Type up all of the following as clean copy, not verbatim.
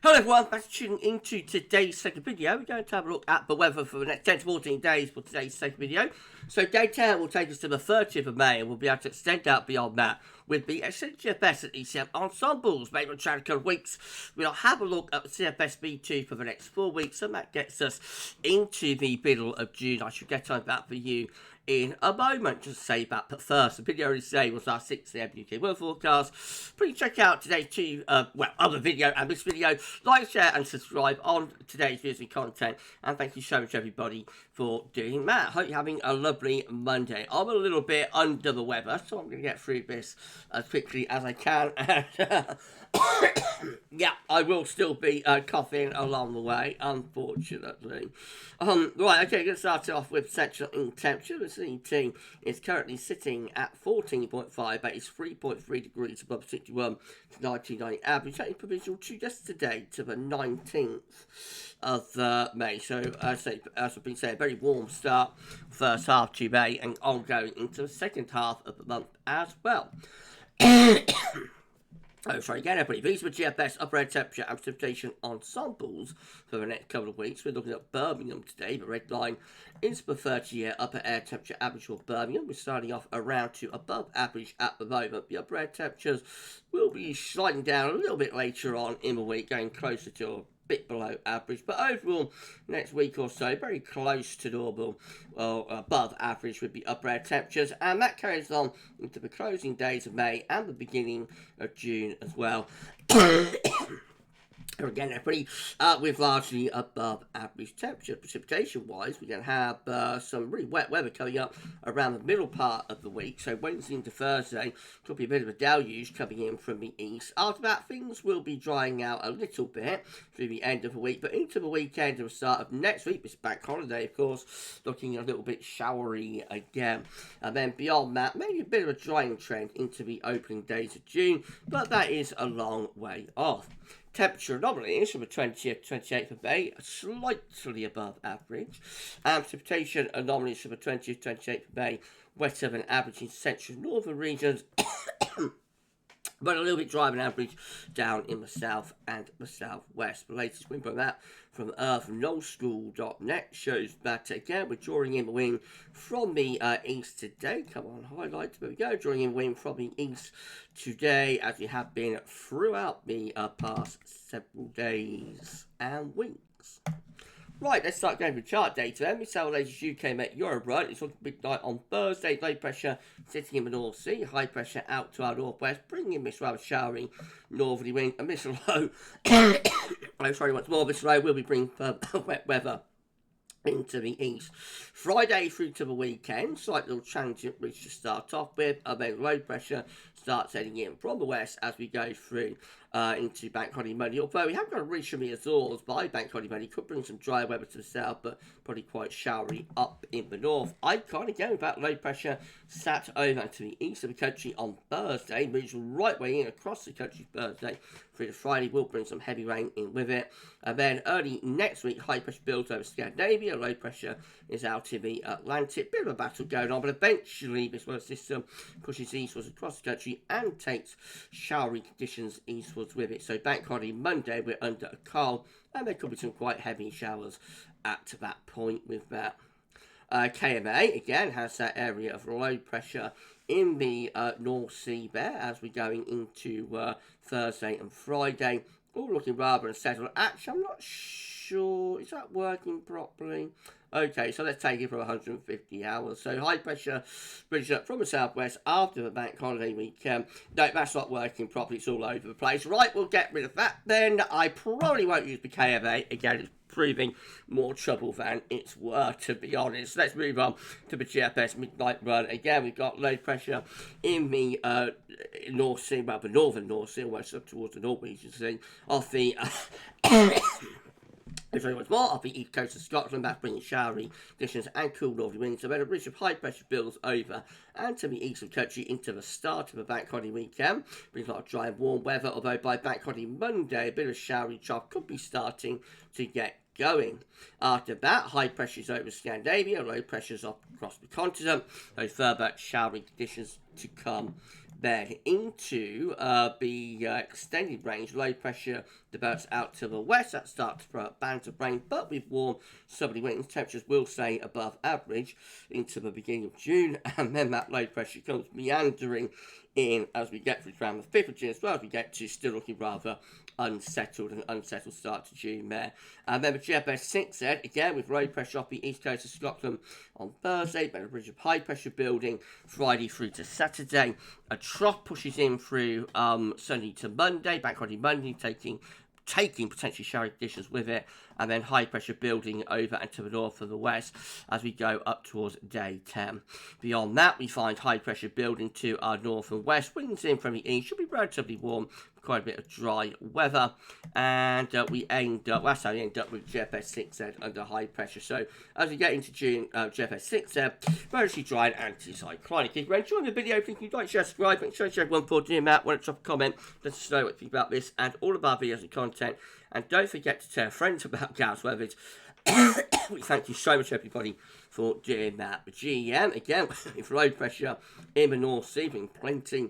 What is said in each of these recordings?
Hello everyone, thanks for tuning into today's second video. We're going to have a look at the weather for the next 10 to 14 days for today's second video. So day 10 will take us to the 30th of May and we'll be able to extend out beyond that with the CFS and ECM ensembles made on a couple of weeks. We'll have a look at the CFS V2 for the next 4 weeks and that gets us into the middle of June. I should get on that for you in a moment. Just say that, but first, the video today was our 6 AM UK weather forecast. Please check out today's two, other video and this video. Like, share, and subscribe on today's videos and content. And thank you so much, everybody, for doing that. Hope you're having a lovely Monday. I'm a little bit under the weather, so I'm going to get through this as quickly as I can. Yeah, I will still be coughing along the way, unfortunately. Right, okay, going to start off with central in temperature. The CET is currently sitting at 14.5, that is 3.3 degrees above 61 to 1990 average. That is provisional to yesterday to the 19th of May. So, as I've been saying, a very warm start, first half to May, and ongoing into the second half of the month as well. Oh, sorry again, everybody. These were GFS upper air temperature and precipitation ensembles for the next couple of weeks. We're looking at Birmingham today. The red line is the 30-year upper air temperature average for Birmingham. We're starting off around to above average at the moment. The upper air temperatures will be sliding down a little bit later on in the week, going closer to a bit below average, but overall next week or so very close to normal or above average with the upper air temperatures, and that carries on into the closing days of May and the beginning of June as well. Again, everybody, with largely above average temperature. Precipitation-wise, we're going to have some really wet weather coming up around the middle part of the week. So Wednesday into Thursday, could be a bit of a deluge coming in from the east. After that, things will be drying out a little bit through the end of the week. But into the weekend and the start of next week, this bank holiday, of course, looking a little bit showery again. And then beyond that, maybe a bit of a drying trend into the opening days of June. But that is a long way off. Temperature anomalies from the 20th to 28th of May are slightly above average. And precipitation anomalies from the 20th to 28th of May wetter than average in central northern regions. But a little bit drier than average down in the south and the southwest. The latest wind from that from earthnullschool.net shows that, again, we're drawing in the wind from the east today. Come on, highlight. There we go. Drawing in wind from the east today, as we have been throughout the past several days and weeks. Right, let's start going with chart data then. We saw the latest UK Met Euro run. It's looking midnight on Thursday. Low pressure sitting in the North Sea. High pressure out to our northwest, bringing in this rather showery northerly wind. And this low, I'm sorry, once more, this low will be bringing wet weather into the east. Friday through to the weekend, slight little transient ridge to start off with, and then low pressure starts heading in from the west as we go through into Bank Holiday Monday. Although we haven't got a ridge from the Azores by Bank Holiday Monday, could bring some dry weather to the south, but probably quite showery up in the north. I kind of go with that low pressure sat over to the east of the country on Thursday, moves right way in across the country Thursday through to Friday, will bring some heavy rain in with it. And then early next week, high pressure builds over Scandinavia, low pressure is out in the Atlantic. Bit of a battle going on, but eventually this weather system pushes eastwards across the country and takes showery conditions eastwards with it. So Bank Holiday Monday, we're under a calm, and there could be some quite heavy showers at that point with that. KMA, again, has that area of low pressure in the North Sea there as we're going into Thursday and Friday. All looking rather unsettled. Actually, I'm not sure. Is that working properly? Okay, so let's take it for 150 hours. So high pressure bridge up from the southwest after the bank holiday weekend. No, that's not working properly. It's all over the place. Right, we'll get rid of that then. I probably won't use the KMA. Again, it's proving more trouble than it's worth, to be honest. Let's move on to the GFS midnight run. Again, we've got low pressure in the North Sea, well, the northern North Sea, almost up towards the Norwegian Sea, off the very much more off the east coast of Scotland. That's bringing showery conditions and cool northerly winds. So then a ridge of high pressure builds over and to the east of the country into the start of the bank holiday weekend. Brings a lot of dry and warm weather, although by bank holiday Monday, a bit of showery chop could be starting to get going. After that, high pressures over Scandinavia, low pressures up across the continent. Those further showery conditions to come then into the extended range. Low pressure develops out to the west. That starts to throw up bands of rain, but with warm southerly winds, temperatures will stay above average into the beginning of June, and then that low pressure comes meandering in as we get through around the 5th of June as well, as we get to still looking rather unsettled start to June there. And then the GFS V2, again with low pressure off the east coast of Scotland on Thursday, but a ridge of high pressure building Friday through to Saturday. A trough pushes in through Sunday to Monday, bank holiday Monday, taking potentially showery conditions with it, and then high pressure building over and to the north and the west as we go up towards day 10. Beyond that, we find high pressure building to our north and west. Winds in from the east should be relatively warm, quite a bit of dry weather, and that's how we end up with GFS V2 under high pressure. So as we get into June, GFS V2 mostly dry and anticyclonic. If you're enjoying the video, please like, share, subscribe, make sure you share one for doing that. Want to drop a comment, let us know what you think about this and all of our videos and content, and don't forget to tell friends about GavsWeatherVids. We thank you so much, everybody, for doing that. The GEM again with low pressure in the North Sea, being plenty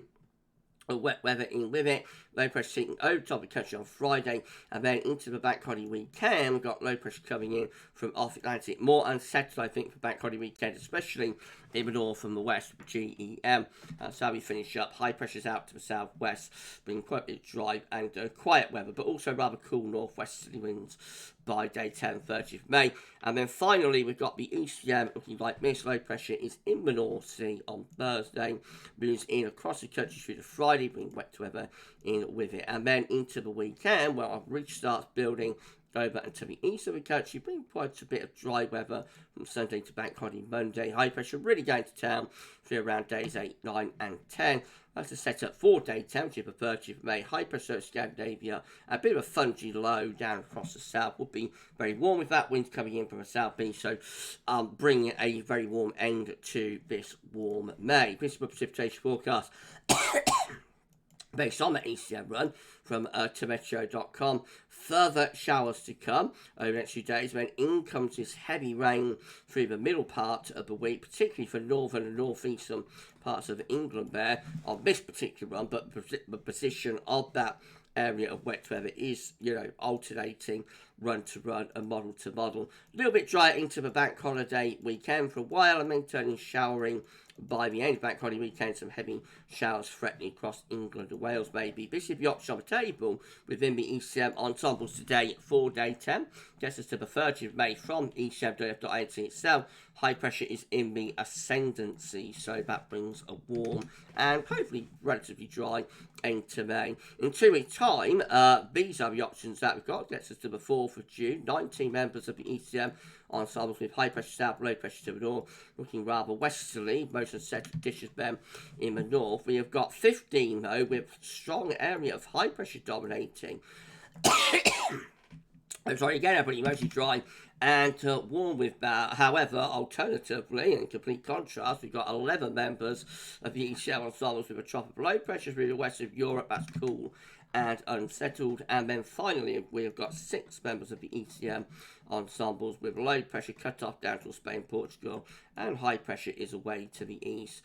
of wet weather in with it. Low pressure sitting over top of the country on Friday, and then into the bank holiday weekend. We've got low pressure coming in from off Atlantic. More unsettled, I think, for bank holiday weekend, especially in the north and the west with GEM. That's how we finish up. High pressures out to the southwest, being quite a bit dry and quiet weather, but also rather cool northwesterly winds by day 10, 30th of May. And then finally, we've got the ECM looking like this. Low pressure is in the North Sea on Thursday, moves in across the country through to Friday, bringing wet weather in with it. And then into the weekend, where our ridge starts building over and to the east of the country, bringing quite a bit of dry weather from Sunday to bank holiday Monday. High pressure really going to town through around days 8, 9 and 10. That's a setup for day 10, which is the 30th of May. High pressure over Scandinavia, a bit of a fungy low down across the south. Will be very warm with that wind coming in from the southeast, so bringing a very warm end to this warm May. Principal precipitation forecast based on the ECM run from tometeo.com. Further showers to come over the next few days, when in comes this heavy rain through the middle part of the week, particularly for northern and northeastern parts of England there on this particular run, but the position of that area of wet weather is, alternating run to run and model to model. A little bit drier into the bank holiday weekend for a while, and then turning showering by the end of bank holiday weekend. Some heavy showers threatening across England and Wales maybe. This is the option on the table within the ECM ensembles today for day 10. Gets us to the 30th of May from ECM.int itself. High pressure is in the ascendancy, so that brings a warm and hopefully relatively dry end to May. In 2 weeks' time, these are the options that we've got. Gets us to the 4th of June. 19 members of the ECM ensembles with high pressure south, low pressure to the north, looking rather westerly. Most unsettled conditions then in the north. We have got 15 though, with strong area of high pressure dominating. I'm sorry, again, everybody mostly dry and warm with that. However, alternatively, in complete contrast, we've got 11 members of the ECM ensembles with a trough of low pressure through the west of Europe. That's cool and unsettled. And then finally, we've got 6 members of the ECM ensembles with low pressure cut off down to Spain, Portugal, and high pressure is away to the east.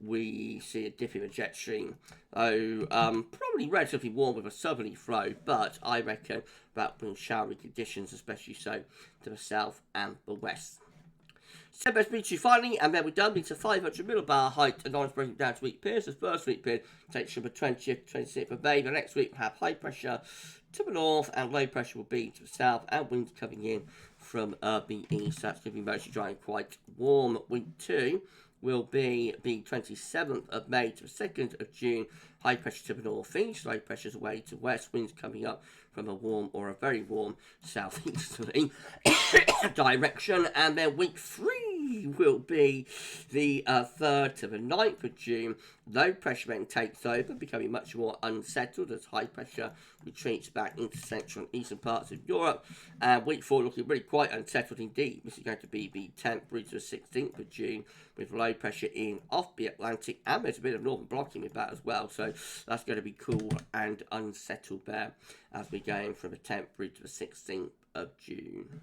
We see a dip in the jet stream, though probably relatively warm with a southerly flow, but I reckon that brings showery conditions, especially so to the south and the west. CFS V2 finally, and then we're done. It's a 500 millibar height and orange breaking down to weak periods. The first week period takes from the 20th to 26th of May. The next week we'll have high pressure to the north and low pressure will be to the south, and winds coming in from the east. That's going to be mostly dry and quite warm. Week 2 will be the 27th of May to the 2nd of June. High pressure to the northeast, low pressures away to west, winds coming up from a warm or a very warm southeasterly direction. And then week 3 will be the 3rd to the 9th of June. Low pressure then takes over, becoming much more unsettled as high pressure retreats back into central and eastern parts of Europe. And week 4 looking really quite unsettled indeed. This is going to be the 10th through to the 16th of June, with low pressure in off the Atlantic, and there's a bit of northern blocking with that as well. So that's going to be cool and unsettled there as we go in from the 10th through to the 16th of June.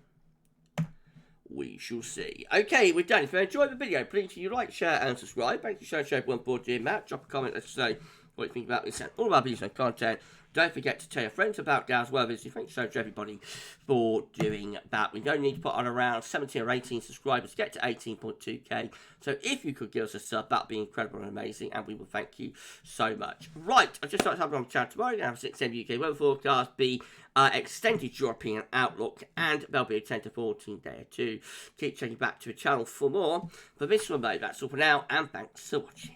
We shall see. Okay, we're done. If you enjoyed the video, please do like, share, and subscribe. Thank you so much for everyone for doing that. Drop a comment, let us know what you think about this and all of our videos and content. Don't forget to tell your friends about GavsWeatherVids. Thanks so much to everybody for doing that. We don't need to put on around 17 or 18 subscribers to get to 18.2k. So if you could give us a sub, that'd be incredible and amazing, and we will thank you so much. Right, I've just started having on chat tomorrow. We're going to have a 6 UK weather forecast, be extended European outlook, and there'll be a 10 to 14 day or two. Keep checking back to the channel for more. For this one, though, that's all for now, and thanks for watching.